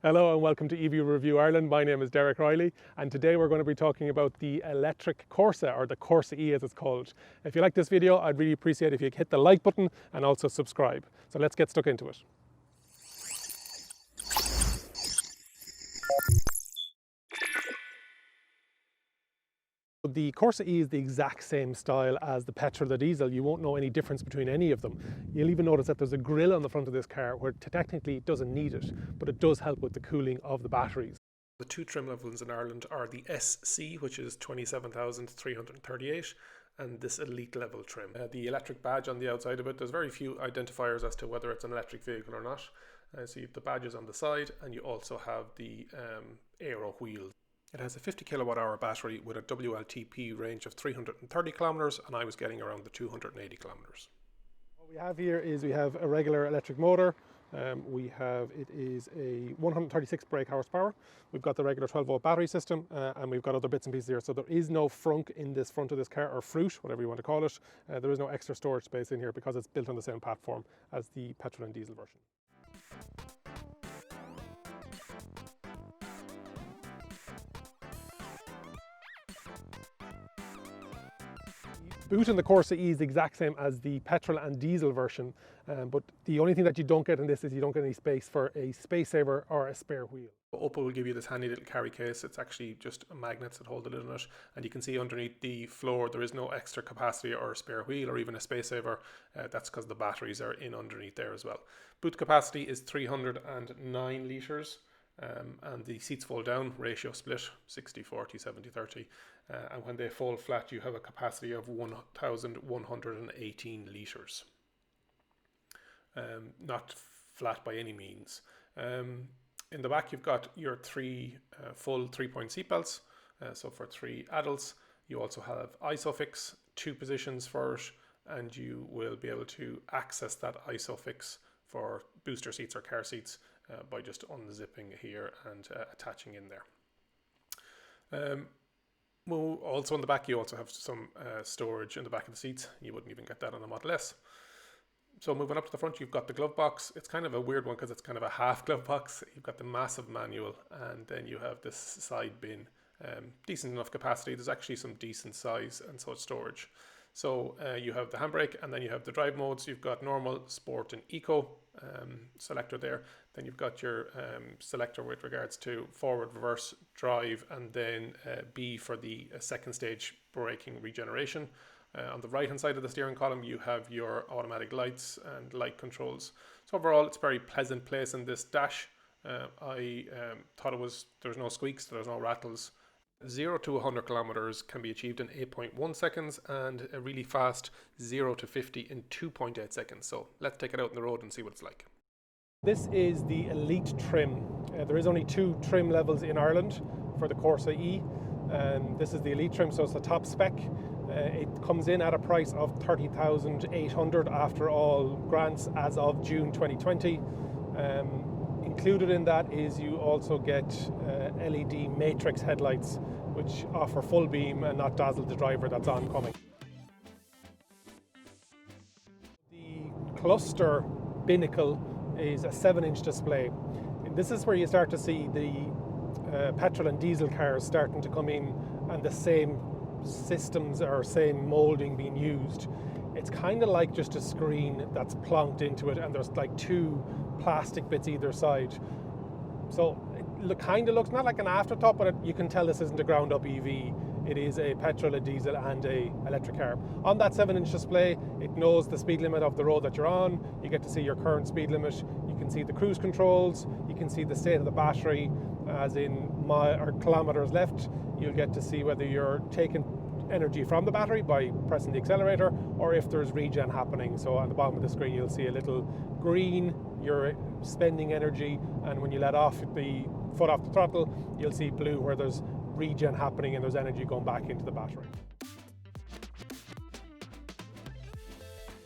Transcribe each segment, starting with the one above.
Hello and welcome to EV Review Ireland. My name is Derek Reilly and today we're going to be talking about the electric Corsa, or the Corsa-e as it's called. If you like this video, I'd really appreciate if you hit the like button and also subscribe. So let's get stuck into it. The Corsa-e is the exact same style as the petrol or the diesel. You won't know any difference between any of them. You'll even notice that there's a grille on the front of this car where technically it doesn't need it, but it does help with the cooling of the batteries. The two trim levels in Ireland are the SC, which is 27,338, and this elite level trim. The electric badge on the outside of it, there's very few identifiers as to whether it's an electric vehicle or not. So you have the badges on the side, and you also have the aero wheels. It has a 50 kilowatt hour battery with a WLTP range of 330 kilometers, and I was getting around the 280 kilometers. What we have here is we have a regular electric motor. It is a 136 brake horsepower. We've got the regular 12 volt battery system, and we've got other bits and pieces here. So there is no frunk in this front of this car, or fruit, whatever you want to call it. There is no extra storage space in here because it's built on the same platform as the petrol and diesel version. Boot in the Corsa-e is the exact same as the petrol and diesel version, but the only thing that you don't get in this is you don't get any space for a space saver or a spare wheel. Opel will give you this handy little carry case. It's actually just magnets that hold the lid on it, and you can see underneath the floor there is no extra capacity or a spare wheel or even a space saver. That's because the batteries are in underneath there as well. Boot capacity is 309 litres. And the seats fold down, ratio split, 60-40, 70-30. And when they fold flat, you have a capacity of 1,118 litres. Not flat by any means. In the back, you've got your three full 3-point seatbelts. So for 3 adults, you also have ISOFIX, 2 positions for it, and you will be able to access that ISOFIX for booster seats or car seats by just unzipping here and attaching in there. Also on the back, you also have some storage in the back of the seats. You wouldn't even get that on a Model S. So moving up to the front, you've got the glove box. It's kind of a weird one because it's kind of a half glove box. You've got the massive manual, and then you have this side bin. Decent enough capacity. There's actually some decent size and such storage. So you have the handbrake, and then you have the drive modes. You've got normal, sport, and eco selector there. Then you've got your selector with regards to forward, reverse, drive, and then B for the second stage braking regeneration. On the right hand side of the steering column, you have your automatic lights and light controls. So overall, it's a very pleasant place in this dash. I thought there's no squeaks, there's no rattles. 0 to 100 kilometers can be achieved in 8.1 seconds, and a really fast 0 to 50 in 2.8 seconds. So let's take it out on the road and see what it's like. This is the elite trim. There is only 2 trim levels in Ireland for the Corsa-e. This is the elite trim, so it's the top spec. It comes in at a price of 30,800 after all grants as of June 2020. Included in that is you also get LED matrix headlights, which offer full beam and not dazzle the driver that's oncoming. The cluster binnacle is a 7-inch display. And this is where you start to see the petrol and diesel cars starting to come in, and the same systems or same moulding being used. It's kind of like just a screen that's plonked into it, and there's like 2 plastic bits either side. So it kind of looks not like an afterthought, but you can tell this isn't a ground up EV. It is a petrol, a diesel, and a electric car. On that 7-inch display, it knows the speed limit of the road that you're on. You get to see your current speed limit. You can see the cruise controls. You can see the state of the battery, as in kilometers left. You'll get to see whether you're taking energy from the battery by pressing the accelerator, or if there's regen happening. So on the bottom of the screen, you'll see a little green, you're spending energy, and when you let off the foot off the throttle, you'll see blue, where there's regen happening and there's energy going back into the battery.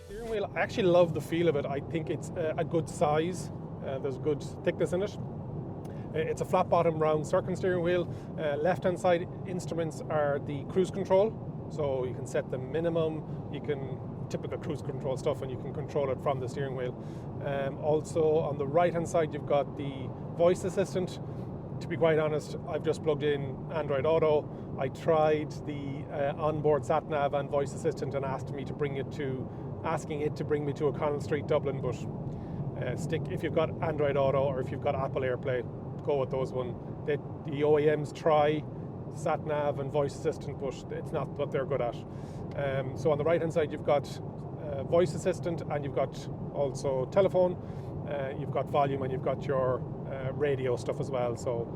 Steering wheel, I actually love the feel of it. I think it's a good size. There's good thickness in it. It's a flat bottom round circular steering wheel. Left hand side instruments are the cruise control, so you can set the minimum, you can typical cruise control stuff, and you can control it from the steering wheel. Also on the right hand side you've got the voice assistant. To be quite honest, I've just plugged in Android Auto. I tried the onboard sat nav and voice assistant and asking it to bring me to O'Connell Street, Dublin, but if you've got Android Auto or if you've got Apple AirPlay, go with those one. The OEMs try sat nav and voice assistant, but it's not what they're good at. So on the right hand side you've got voice assistant, and you've got also telephone, you've got volume, and you've got your radio stuff as well, so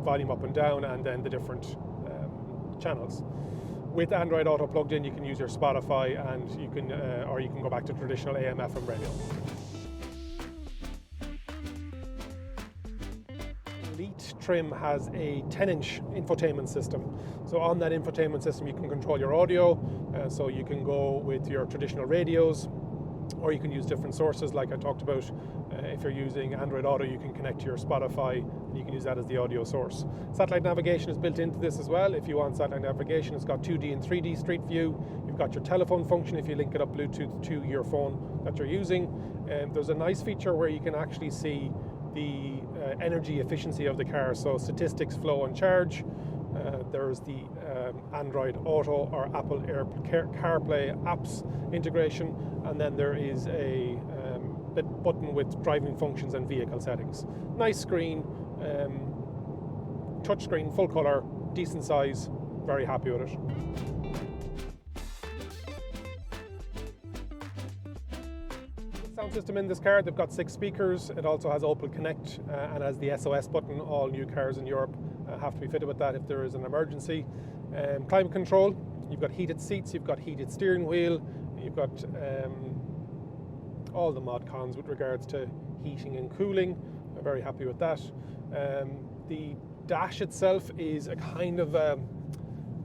volume up and down, and then the different channels. With Android Auto plugged in, you can use your Spotify, and you can go back to traditional AM FM radio. Elite trim has a 10-inch infotainment system. So on that infotainment system you can control your audio, so you can go with your traditional radios, or you can use different sources like I talked about. If you're using Android Auto, you can connect to your Spotify and you can use that as the audio source. Satellite navigation is built into this as well. If you want satellite navigation, it's got 2D and 3D street view. You've got your telephone function if you link it up Bluetooth to your phone that you're using. There's a nice feature where you can actually see the energy efficiency of the car, so statistics, flow and charge. There's the Android Auto or Apple CarPlay apps integration, and then there is a button with driving functions and vehicle settings. Nice screen, touch screen, full colour, decent size, very happy with it. Sound system in this car, they've got 6 speakers. It also has Opel Connect and has the SOS button. All new cars in Europe have to be fitted with that if there is an emergency. Climate control, you've got heated seats, you've got heated steering wheel, you've got all the mod cons with regards to heating and cooling. I'm very happy with that. The dash itself is a kind of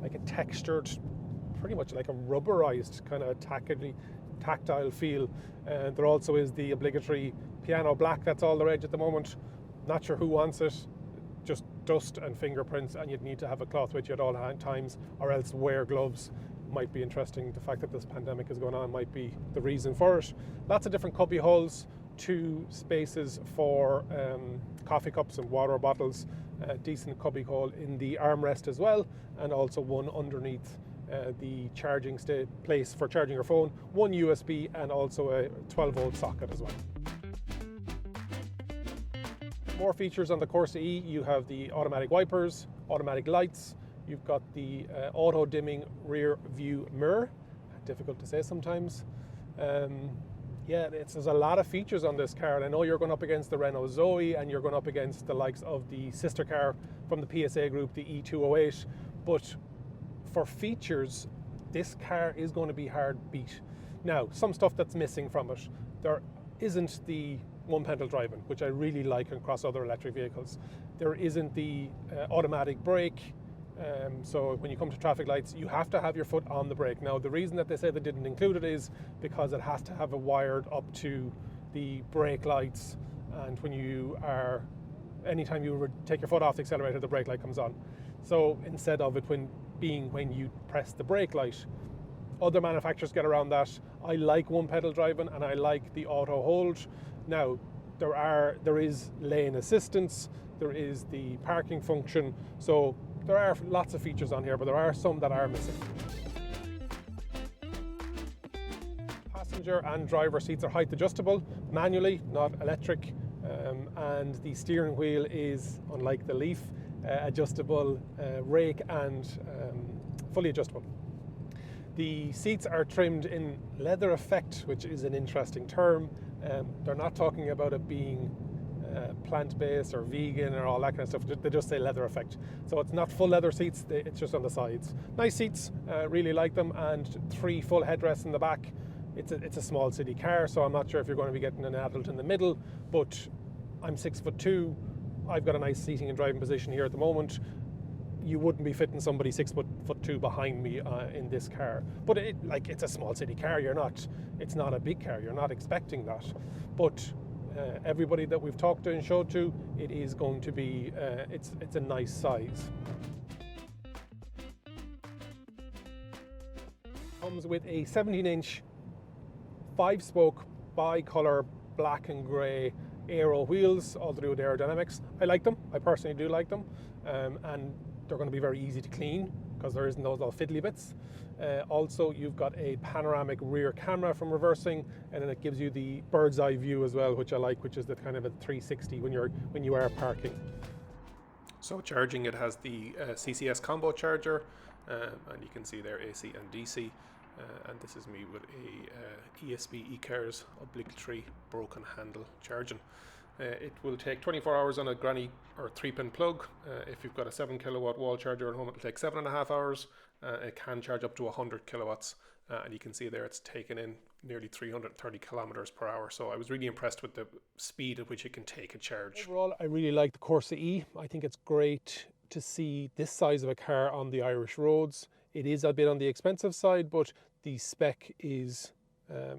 like a textured, pretty much like a rubberized kind of tactile feel. There also is the obligatory piano black that's all the rage at the moment. Not sure who wants it, just dust and fingerprints, and you'd need to have a cloth with you at all times, or else wear gloves. Might be interesting. The fact that this pandemic is going on might be the reason for it. Lots of different cubby holes, 2 spaces for coffee cups and water bottles, decent cubby hole in the armrest as well, and also one underneath the charging place for charging your phone, 1 USB and also a 12-volt socket as well. More features on the Corsa-e. You have the automatic wipers, automatic lights, you've got the auto dimming rear view mirror, difficult to say sometimes. There's a lot of features on this car, and I know you're going up against the Renault Zoe and you're going up against the likes of the sister car from the PSA group, the E208, but for features, this car is going to be hard beat. Now, some stuff that's missing from it, there isn't the one-pedal driving, which I really like across other electric vehicles. There isn't the automatic brake, so when you come to traffic lights, you have to have your foot on the brake. Now, the reason that they say they didn't include it is because it has to have it wired up to the brake lights, and anytime you take your foot off the accelerator, the brake light comes on. So instead of it when you press the brake light, other manufacturers get around that. I like one-pedal driving and I like the auto hold. Now, there is lane assistance, there is the parking function, so there are lots of features on here, but there are some that are missing. Passenger and driver seats are height adjustable, manually, not electric, and the steering wheel is, unlike the Leaf, adjustable rake and fully adjustable. The seats are trimmed in leather effect, which is an interesting term. They're not talking about it being plant-based or vegan or all that kind of stuff. They just say leather effect. So it's not full leather seats, it's just on the sides. Nice seats, really like them, and 3 full headrests in the back. It's a small city car, so I'm not sure if you're going to be getting an adult in the middle, but I'm 6'2". I've got a nice seating and driving position here at the moment. You wouldn't be fitting somebody 6'2" behind me in this car. But it's a small city car. It's not a big car. You're not expecting that. But everybody that we've talked to and showed to, it is going to be. It's a nice size. Comes with a 17-inch 5-spoke bi-colour black and grey aero wheels, all to do with aerodynamics. I like them. I personally do like them, and they're going to be very easy to clean because there isn't those little fiddly bits. Also, you've got a panoramic rear camera from reversing, and then it gives you the bird's eye view as well, which I like, which is the kind of a 360 when you are parking. So charging, it has the CCS combo charger, and you can see there AC and DC. And this is me with a ESP eCars obligatory broken handle charging. It will take 24 hours on a granny or 3-pin plug. If you've got a 7 kilowatt wall charger at home, it'll take 7.5 hours. It can charge up to 100 kilowatts. And you can see there it's taken in nearly 330 kilometers per hour. So I was really impressed with the speed at which it can take a charge. Overall, I really like the Corsa-e. I think it's great to see this size of a car on the Irish roads. It is a bit on the expensive side, but the spec is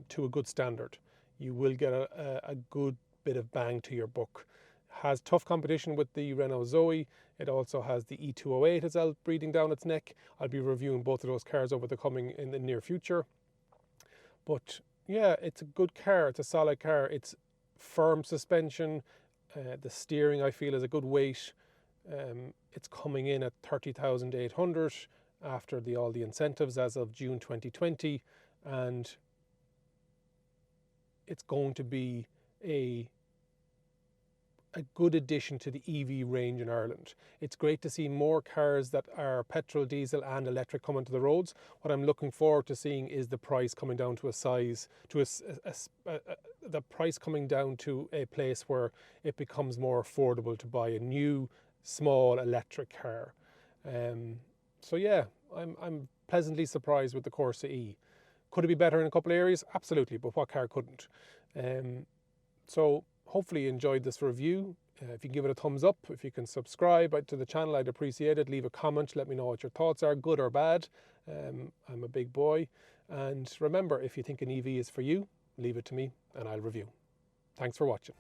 to a good standard. You will get a good bit of bang to your buck. Has tough competition with the Renault Zoe. It also has the E208 as well breathing down its neck. I'll be reviewing both of those cars over in the near future. But yeah, it's a good car. It's a solid car. It's firm suspension. The steering, I feel, is a good weight. It's coming in at 30,800 after all the incentives as of June 2020, and it's going to be a good addition to the EV range in Ireland. It's great to see more cars that are petrol, diesel and electric coming to the roads. What I'm looking forward to seeing is the price coming down to the price coming down to a place where it becomes more affordable to buy a new small electric car. So yeah, I'm pleasantly surprised with the Corsa-e. Could it be better in a couple of areas? Absolutely, but what car couldn't? So hopefully you enjoyed this review. If you can give it a thumbs up, if you can subscribe to the channel, I'd appreciate it. Leave a comment, let me know what your thoughts are, good or bad. I'm a big boy. And remember, if you think an EV is for you, leave it to me and I'll review. Thanks for watching.